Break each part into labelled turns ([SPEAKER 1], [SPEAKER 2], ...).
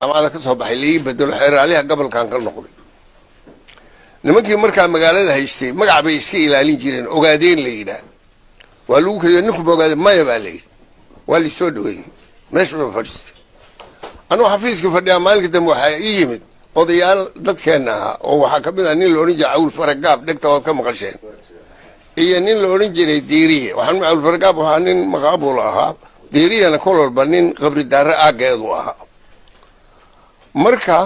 [SPEAKER 1] ama aad ka soo baxay lii bedelo xeeraaliha gobolkan ka noqday nimankii markaa magaalada haystay magac bay iska ilaalin jireen ogaadeen la yidhaa waa lagu kadiyo ninku ogaade maya baa la yidhi waa la soo dhaweeyey meesha baa fadhiistay anuu xafiiska fadhiyaa maalinka dambe waxaa ii yimid odayaal dadkeenna ahaa oo waxaa ka mid ah nin la odhan jiray cawil faragaab dhegta waad ka maqasheen iyo nin la odhan jiray diiriye waxaan cawil faragaab waxaa nin maqaabul ahaa diiriyana kol walba nin qabri daare aaggeedu ahaa marka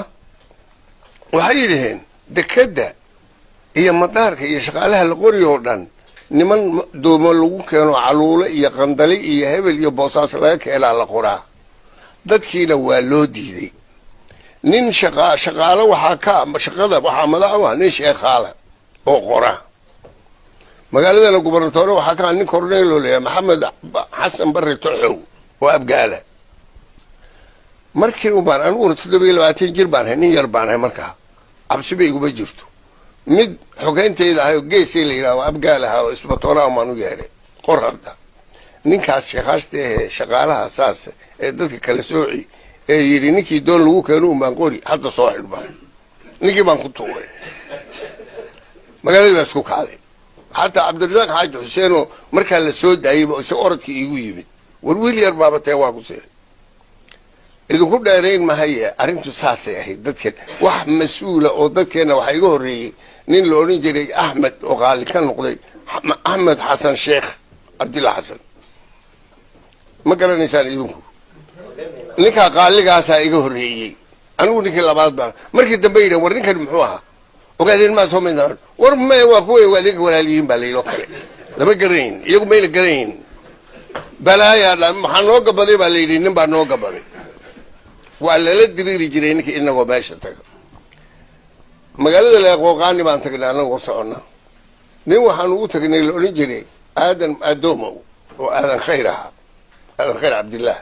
[SPEAKER 1] waxay yidhaheen dekedda iyo madaarka iyo shaqaalaha la qoriyo oo dhan niman doomo lagu keeno caluule iyo qandali iyo hebel iyo boosaas laga keenaa la qoraa dadkiina waa loo diiday nin shaqaalo waxaa ka shaqada waxaa madax u ah nin sheekhaala oo qora magaaladana gubernatoore waxaa ka nin korneyl oo leeyahay maxamed xasan barre toxow oo abgaala markii ubaan aniguna 27 jir baan ahay nin yar baan ahay markaa cabsi bay iguma jirto mid xogeyntayda ahay oo geesay la yidhaha abgaal ahaa oo isbatoora maan u yeedhay qor hadda ninkaas sheekhaasta ahee shaqaalaha saas ee dadka kala sooci ee yidhi ninkii doon lagu keeno umbaan qori hadda soo xidhbaan ninkii baan ku tuuray magaaladii baa isku kacday xataa cabdirasaaq xaaji xuseenoo markaa la soo daayeyba isa orodkii iigu yimid war wiil yar baaba tee waa ku seeday idinku dheerayn mahaye arrintu saasay ahayd dadkeen wax mas-uula oo dadkeenna waxaa iga horreeyey nin la odhan jiray axmed oo qaali ka noqday axmed xasan sheekh cabdilla xasan ma garanaysaan idinku ninkaa qaaligaasaa iga horreeyey anigu ninkii labaad baan markii dambe yidhahen war ninkan muxuu ahaa ogaadeen maa soo mid war me waa kuway ogaadeenka walaalyihiin baa layidhi oo kale lama garanayn iyagu mayla garanayn balaayaa maxaa noo gabaday baa layidhi nin baa noo gabaday waa lala diriiri jiray ninkii inagoo meesha taga magaalada leeqooqaani baan tagnay anagoo soconna nin waxaan ugu tagnay la odhan jiray aadan adoomow oo aadan khayr ahaa aadan khayr cabdillaah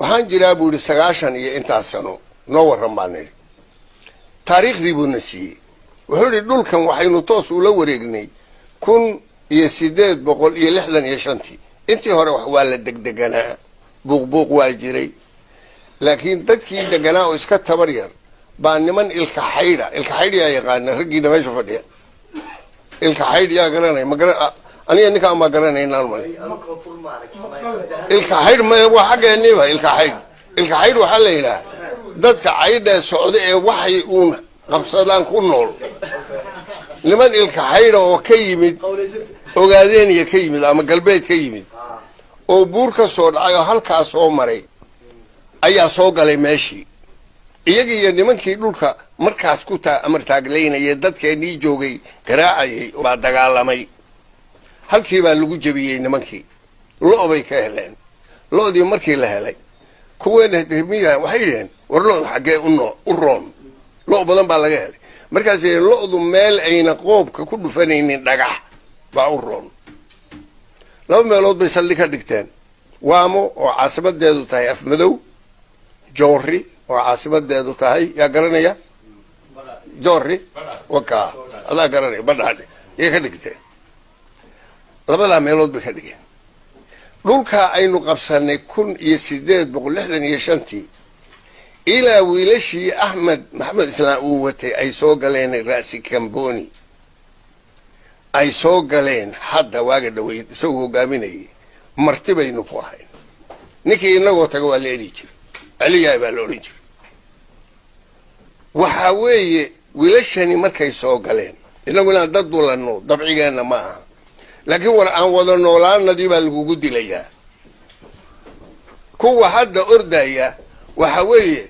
[SPEAKER 1] waxaan jiraa buu yidhi 90 iyo intaas sano noo warran baan nidhi taariikhdii buuna siiyey wuxuu yidhi dhulkan waxaynu toos ula wareegnay 1865 intii hore wax waa la degdeganaa buuqbuuq waa jiray laakiin dadkii deganaa oo iska tabar yar baa niman ilka xaydh yaa yaqaana raggiina meesha fadhiya ilka xaydh yaa garanay aniga ninkaan maa garanaynaan mal ilka xaydh maya waa xaggeeniba ilka xaydh waxaa la yidhaha dadka caydhee socda ee waxay uun qabsadaan ku nool niman ilka xaydha oo ka yimid ogaadeeniya ka yimid ama galbeed ka yimid oo buur ka soo dhacay oo halkaa soo maray ayaa soo galay meeshii iyagii iyo nimankii dhulka markaas ku amartaaglaynaya dadkeenii joogay garaacayay baa dagaalamay halkii baa lagu jebiyey nimankii lo' bay ka heleen lo'dii markii la helay kuweena dirmiya waxay yidhaheen war lo'da xaggee u roon lo' badan baa laga helay markaas yidhaheen lo'du meel ayna qoobka ku dhufanaynin dhagax baa u roon laba meelood bay saldhig ka dhigteen waamo oo caasimadeedu tahay afmadow joorri oo caasimadeedu tahay yaa garanaya joorri wakaa adaa garanaya badhaadhe yay ka dhigteen labadaa meelood bay ka dhigeen dhulkaa aynu qabsanay 1865 ilaa wiilashii axmed maxamed islaam uu watay ay soo galeen ra'si kamboni ay soo galeen hadda waaga dhaweyd isagoo hogaaminayay marti baynu ku ahayn ninkii inagoo taga waa la eli jiray aliyahay baa la odhan jiray waxaa weeye wiilashani markay soo galeen inagu inaan dad dulanno dabcigeenna ma aha laakiin war aan wada noolaanadii baa lagugu dilayaa kuwa hadda ordaya waxa weeye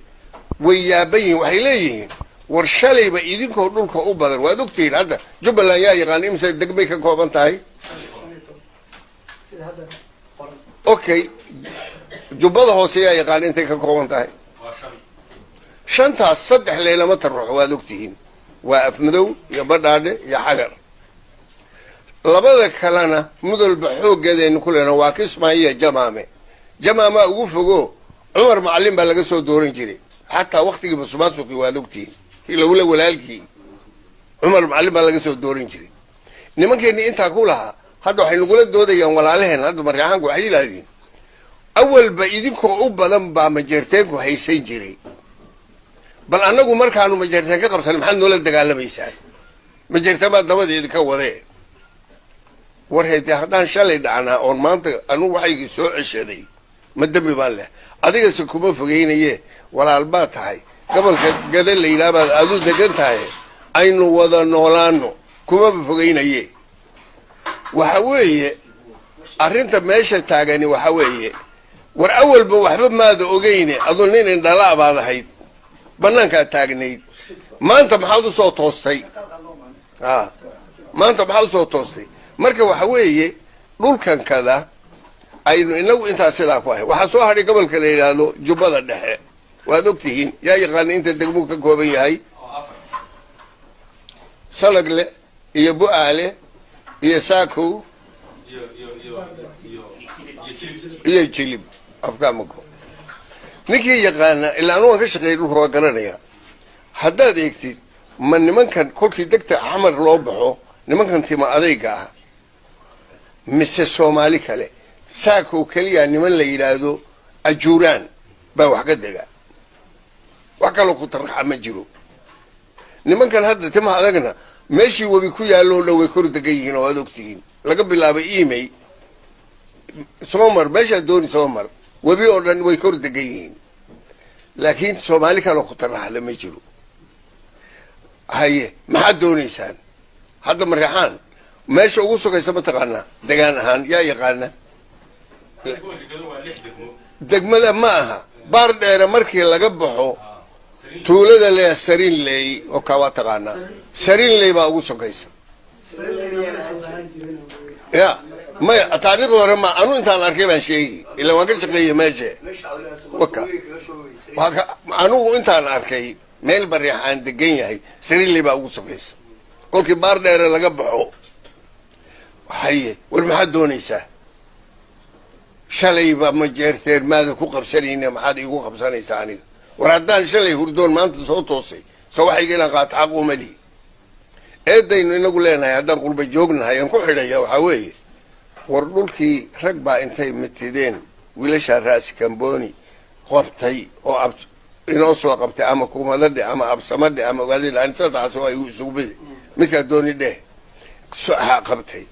[SPEAKER 1] way yaaban yihiin waxay leeyihiin war shalayba idinkoo dhulka u badan waad ogtihiin hadda jubbaland yaa yaqaan imse degmay ka kooban tahay okay jubbada hoose yaa yaqaan intay ka kooban tahay shantaas 3 leylama tarruux waad ogtihiin waa afmadow iyo badhaadhe iyo xagar labada kalena mudalba xooggeedaynu ku leena waa kismaayo jamaama ugu fogo cumar macallin baa laga soo dooran jiray xataa waqtigii musuqmaasuqi waad ogtihiin ilowla walaalkii cumar macallin baa laga soo dooran jiray nimankeennii intaa ku lahaa hadda waxay nagula doodayaan walaalaheen hadda maryaxaanku waxay yidhaahdeen أول بإيدكم أبدا بمجرتين وهيسين جري بل أنكم مركانوا مجرتين كقبل محل ولا دجال بيسان مجرتين ما دمد إيدك وذي ورهيت هذا شلي أنا أون منطقة أنا وحي سوء الشدي ما دمي بالله أديك سكوب فوقين يه ولا البات هاي قبل كذا اللي لا بعد أدو دجنت هاي أينو وذا نولانو كوب فوقين يه وحويه أرنت ماشي تاجني وحويه والأول بوحب ماذا أجيني أظنين إن دلع بعض هيد بنانك تاجني ما أنت محاول صوت توستي ما أنت محاول صوت توستي مركب وحويه دول كان كذا إنه أنت أسلاك واحد وحصوها لي قبل كذا هذا جبهة الدحى وذكتين يا يغني أنت تجمعك كوبي هاي سلق له يبوء عليه يساكو يجلب أفكامكم نكى يغنى إلا أنو كش غيره هو قرنيا حداد يكتي من كان كل في دكتة حمر لوبحه من كان تما أذيقها مس الصومالي كله ساكو كليا نمن ليلادو أجوران بوح قدقة وكلو كتر مجرو نمن كان هذا تما أذقنا ماشي وبيكويا لو يكور دقيقين وهذوكتين لقب الله بإيمي سومر ماشي دوني سومر وبيقولن ويكور دقيقين لكن صومالي كانوا كتر هذا مجرو هاي ما حد دوني إنسان هذا مريحان ماشي أقصو كيسا بتقانا دقان هان يا يقانا دقمدا maaha baar dheer markii laga baxo tuulada le sarin leey oo ka waa taqaana sarin leey baa ugu sokaysa ya ma taariikh hore ma anu intaan arkay baan sheegi ila waan ka shaqeeyay meesha waka anu intaan arkay meel bariixaan degan yahay sarin leey baa ugu sokaysa kolkii baar dheer laga baxo waxay war maxaad doonaysaa شلي بمجرتين ماذا كوكب سنين ما حد يكوكب سنين ثاني وردان شلي هردون ما أنت صوتوسي سواحي جينا قاعد حقو ملي إيه إنه نقول لنا هذا نقول بجوجنا هاي نكون حدا وحوي وردول كي ركبة أنتي متدين ولاش الرأس كمبوني قبتي أو أب إنوسوا قبتي أما كوما لدي أما أب سمدي أما غادي العنسات عسوا يوسوبي مثل دوني ده سؤها قبتي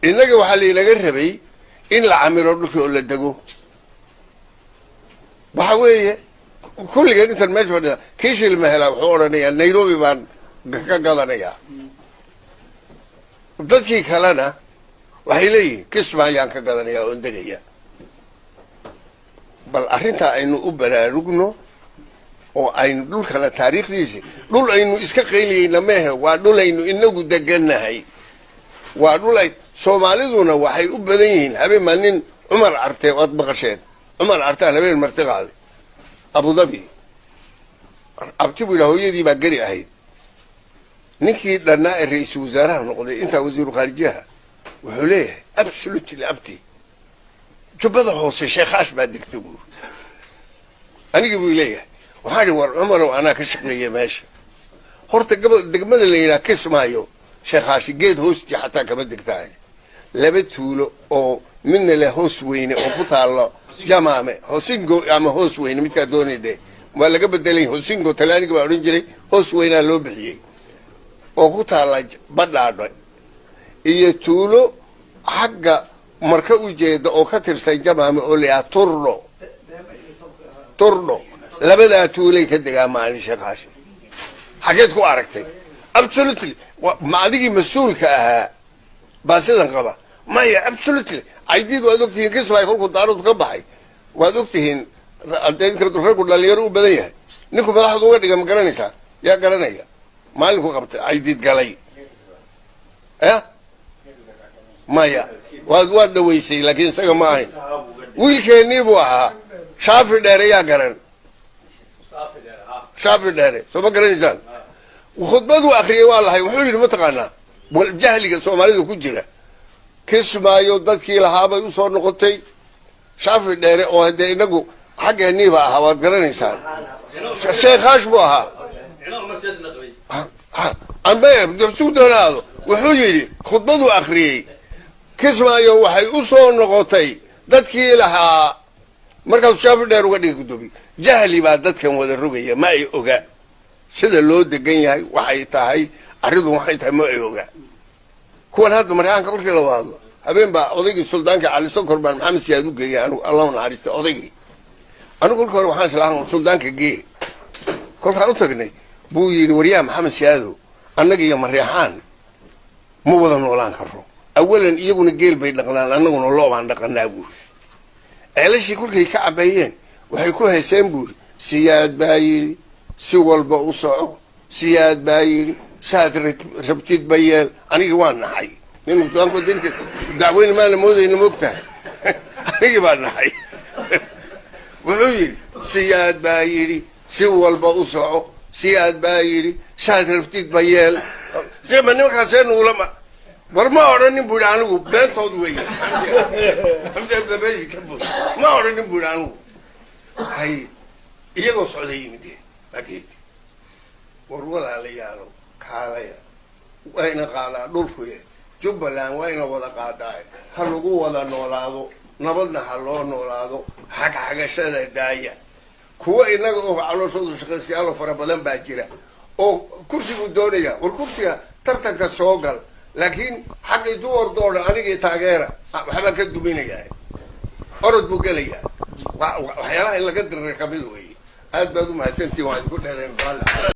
[SPEAKER 1] إنك وحلي لجربي إن العامل لك ولا دقو بحويه كل جد أنت المجهود كيش المهلا وحورني النيروبي بان كقدرنيا ضدك كلنا وحيلي كسمة يعني كقدرنيا وندقيا بل أرنتا إنه أبرا رجنو أو إنه دول كلا تاريخ ديسي دول إنه إسكا قيلي نماه ودول إنه دقنا هاي ودول سوماليدونا waxay u badan yihiin habeen maalin Umar Arte wad baqasheen Umar Arte habeen martiqaad Abu Dhabi abti wiil hooyadii baa gari ahayd ninkii dhanaa ra'iisul wasaaraha noqday inta wasiir kharijiyaha wuxuu leeyahay absolutely abti jubada hoose sheekhaas baa digtay aniga buu leeyahay waxaan war Umar oo ana ka shaqeeyay meesha horta degmada leeyna kismaayo sheekhaas geed hoosti xataa kama digtaa لبتولو أو من له هوسوين أو بطالة جماعة هوسينغو أما هوسوين متى دوني ده ولا قبل دلين هوسينغو تلاني قبل رجلي هوسوين لو بحيي أو بطالة بدل يتولو حق مركو جيد أو كتر سجماعة أولياء تورلو لبدا تولي كده معني شخاش حكيتكو عرفتي absolutely ما أديكي مسؤول كأها بس إذا قبا ما هي absolutely عيديد وادوكتين كسبة يقول كنت عارض قبحي وادوكتين أنتين كنتوا فرقوا لليرو بديه نكو فلاحظوا وقتك مقرانيسا يا قرانيا ما لكو قبت عيديد قالي ها ما هي واد دويسي لكن ساقا ما هين ويل كيني بوها شافي داري يا قران شافي داري سوما قرانيسان وخطبته أخرية والله وحولي متقانا والجهل الصومالي كجرة كسمايو دكي لهابا يوصل نقطتي شاف الدير أو هدي نجو حاجة نيفا هوا قرن إنسان الشيخ أشبهها أما بسود هذا وحولي خطبته أخرية كسمايو وحي يوصل نقطتي دكي لها markaasuu shaafi dheer uga dhigay guddoomiye jahli baa dadkan wada rogaya ma ay ogaa sida loo degan yahay waxay tahay arrintu waxay tahay ma ay ogaa kuwan hadda maryaanka markii la wado habeen baa odaygii suldaanka cali sokor baan maxamed siyaad u geeyay anigu allah naxariista odaygii anigu kolka hore waxaan islaahan suldaanka gee kolkaan u tagnay buu yidhi waryaa maxamed siyaadow annaga iyo maryaxaan ma wada noolaan karo awalan iyaguna geel bay dhaqdaan annaguna loo baan dhaqanaa buuri ceelashii kolkay ka cabeeyeen waxay ku hayseen buuri siyaad baa yidhi si walba u soco siyaad baa yidhi saad rabtid ba yeel anigii waa naxay nin suldaanku dinka dacweyne maana moodayna moogtahay anigii baa naxay wuxuu yidhi siyaad baa yidhi si walba u soco siyaad baa yidhi saad rabtid ba yeel sima nimankaasee nuulama war ma odhanin buu yidhi anigu beentood wey ma odhanin buu yidhi anigu hay iyagoo socday yimideen bageedi war walaalayaalo kaalaya wayna qaadaa dhulkuye jubbaland wayna wada qaadaaye ha lagu wada noolaado nabadna ha loo noolaado xagxagashada daaya kuwa inaga oo calooshoodu shaqaystayaalo fara badan baa jira oo kursigu doonaya war kursiga tartanka soo gal laakiin xaggay du ordooda anigii taageera waxbaan ka duminayaa orod buu gelayaa waxyaalaha in laga dirray kamid weeye aad baad u mahadsantihin waan isku dheereen